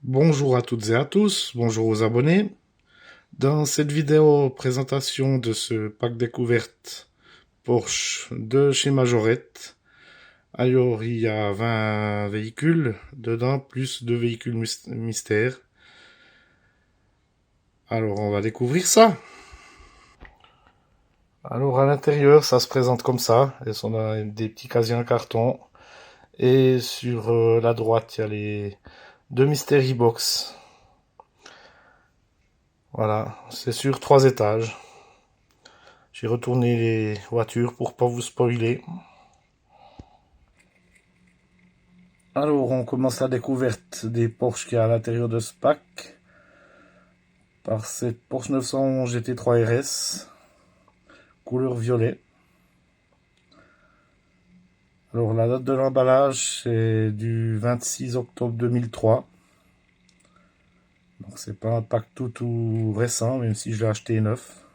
Bonjour à toutes et à tous, bonjour aux abonnés. Dans cette vidéo présentation de ce pack découverte Porsche de chez Majorette, alors il y a 20 véhicules dedans, plus de véhicules mystères. Alors on va découvrir ça. Alors à l'intérieur ça se présente comme ça, et on a des petits casiers en carton. Et sur la droite il y a les deux Mystery Box. Voilà, c'est sur 3 étages. J'ai retourné les voitures pour pas vous spoiler. Alors, on commence la découverte des Porsche qu'il y a à l'intérieur de ce pack par cette Porsche 911 GT3 RS couleur violet. Alors, la date de l'emballage c'est du 26 octobre 2003. Donc, c'est pas un pack tout récent, même si je l'ai acheté neuf.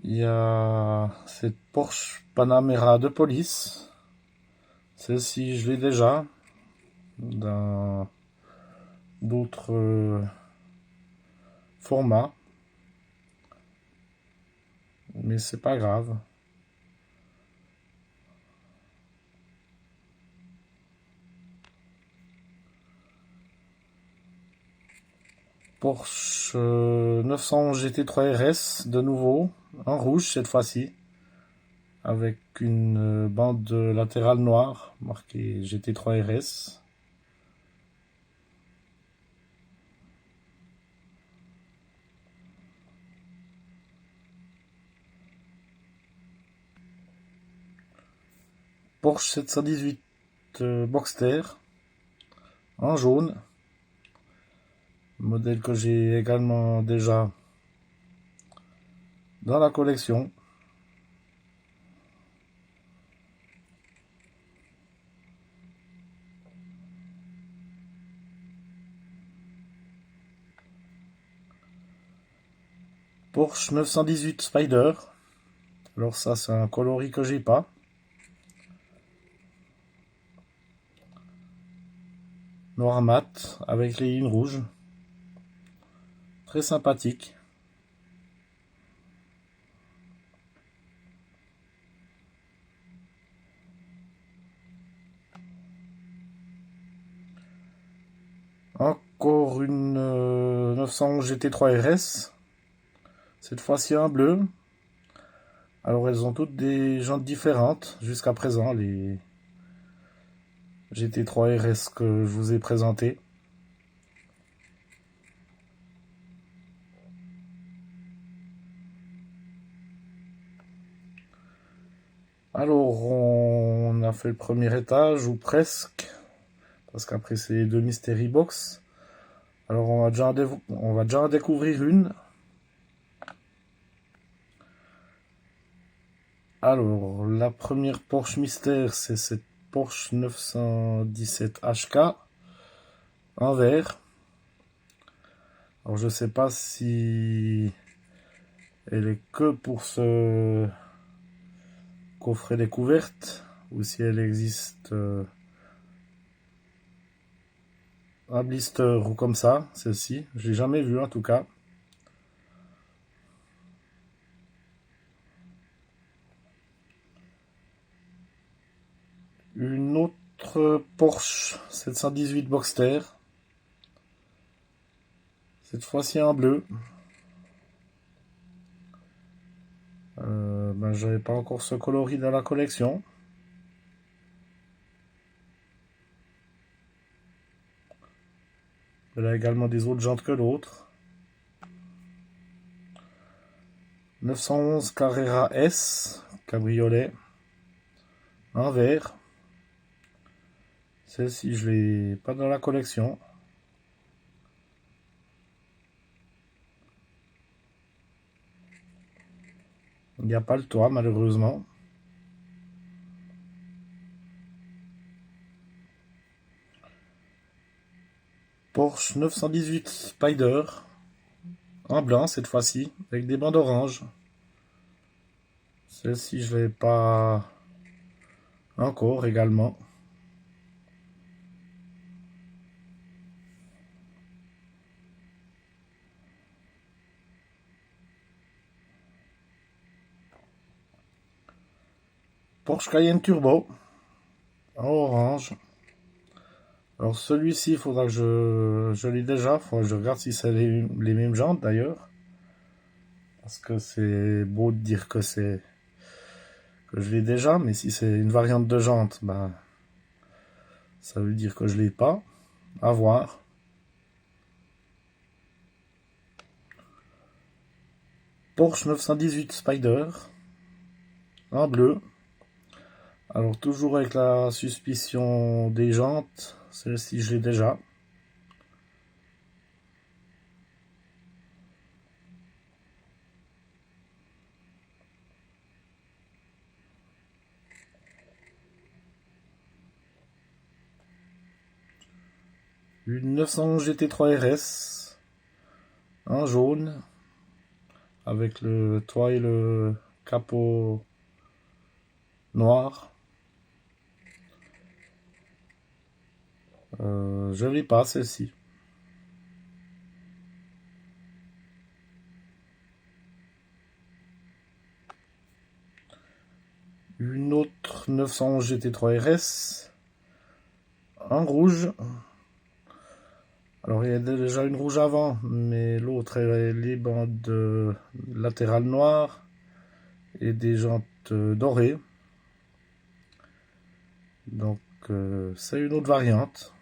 Il y a cette Porsche Panamera de police. Celle-ci, je l'ai déjà dans d'autres formats. Mais c'est pas grave. Porsche 911 GT3 RS de nouveau, en rouge cette fois-ci, avec une bande latérale noire marquée GT3 RS. Porsche 718 Boxster en jaune, modèle que j'ai également déjà dans la collection. Porsche 918 Spider. Alors ça c'est un coloris que j'ai pas. Noir mat avec les lignes rouges. Très sympathique. Encore une 911 GT3 RS. Cette fois-ci en bleu. Alors elles ont toutes des jantes différentes jusqu'à présent, les GT3 RS que je vous ai présenté. Alors on a fait le premier étage, ou presque, parce qu'après c'est les deux Mystery Box. Alors on va déjà en découvrir une. Alors la première Porsche Mystère, c'est cette Porsche 917 HK en vert. Alors je sais pas si elle est que pour ce coffret découverte ou si elle existe un blister ou comme ça, celle-ci. Je l'ai jamais vu en tout cas. Une autre Porsche 718 Boxster. Cette fois-ci en bleu. J'avais pas encore ce coloris dans la collection. Elle a également des autres jantes que l'autre. 911 Carrera S cabriolet en vert. Celle-ci je l'ai pas dans la collection. Il n'y a pas le toit malheureusement. Porsche 918 Spider en blanc cette fois-ci, avec des bandes oranges. Celle-ci, je l'ai pas encore également. Porsche Cayenne Turbo, en orange. Alors celui-ci, il faudra que je l'ai déjà. Il faudra que je regarde si c'est les mêmes jantes d'ailleurs. Parce que c'est beau de dire que je l'ai déjà, mais si c'est une variante de jante, bah, ça veut dire que je l'ai pas. À voir. Porsche 918 Spider, en bleu. Alors toujours avec la suspicion des jantes, celle-ci je l'ai déjà. Une 911 GT3 RS, en jaune, avec le toit et le capot noir. Je l'ai pas celle-ci. Une autre 911 GT3 RS, en rouge. Alors il y a déjà une rouge avant, mais l'autre elle a les bandes latérales noires et des jantes dorées. Donc c'est une autre variante.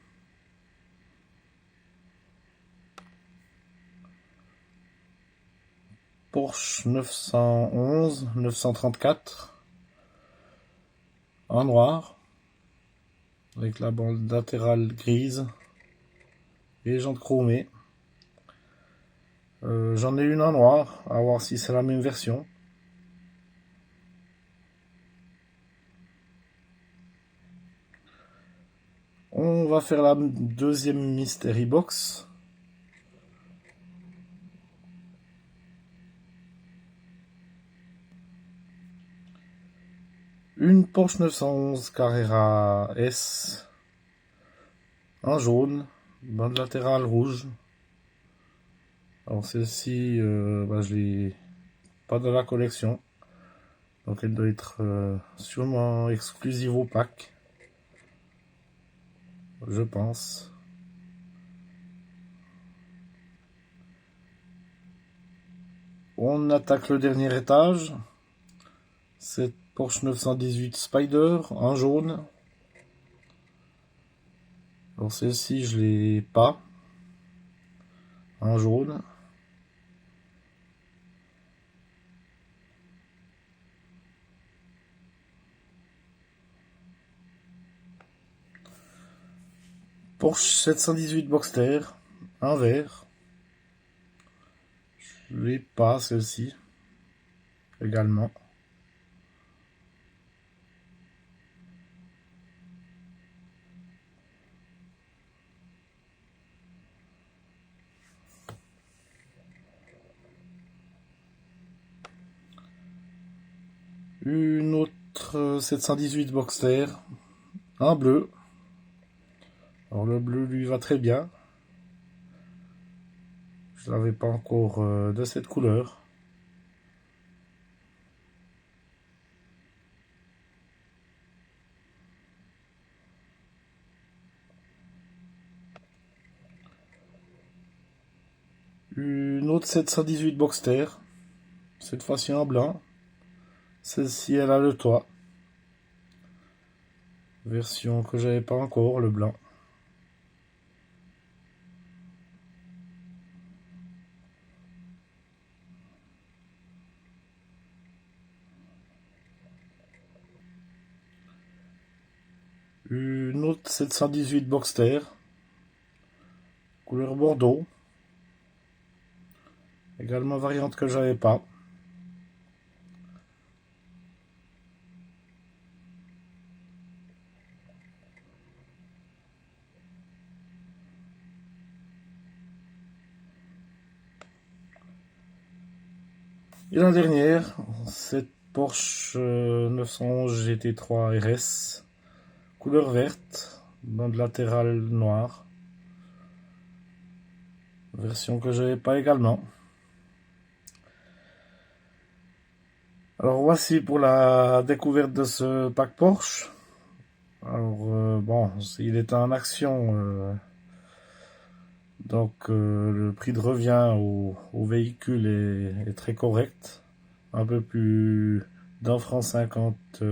Porsche 911, 934 en noir avec la bande latérale grise et les jantes chromées. J'en ai une en noir, à voir si c'est la même version. On va faire la deuxième Mystery Box. Une Porsche 911 Carrera S en jaune, bande latérale rouge. Alors celle-ci, bah, je l'ai pas dans la collection, donc elle doit être sûrement exclusive au pack, je pense. On attaque le dernier étage. Cette Porsche 918 Spider en jaune. Alors celle-ci, je l'ai pas en jaune. Porsche 718 Boxster en vert. Je l'ai pas celle-ci également. Une autre 718 Boxster en bleu. Alors le bleu lui va très bien. Je l'avais pas encore de cette couleur. Une autre 718 Boxster, cette fois-ci en blanc. Celle-ci, elle a le toit. Version que j'avais pas encore, le blanc. Une autre 718 Boxster, couleur bordeaux. Également variante que j'avais pas. Et la dernière, cette Porsche 911 GT3 RS, couleur verte, bande latérale noire, version que je n'avais pas également. Alors voici pour la découverte de ce pack Porsche. Alors bon, il est en action, donc le prix de revient au véhicule est très correct, un peu plus d'un franc 50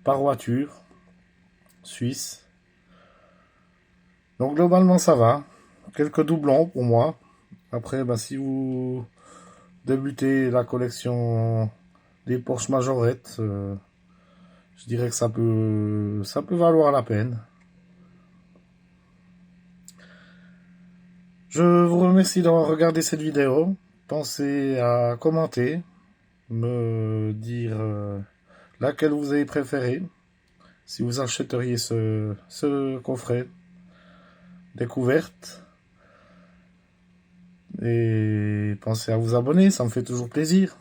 par voiture suisse. Donc globalement ça va, quelques doublons pour moi. Après, si vous débutez la collection des Porsche Majorette, je dirais que ça peut valoir la peine. Je vous remercie d'avoir regardé cette vidéo. Pensez à commenter, me dire laquelle vous avez préféré, si vous achèteriez ce coffret découverte. Et pensez à vous abonner, ça me fait toujours plaisir.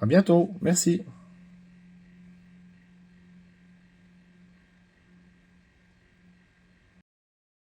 À bientôt, merci.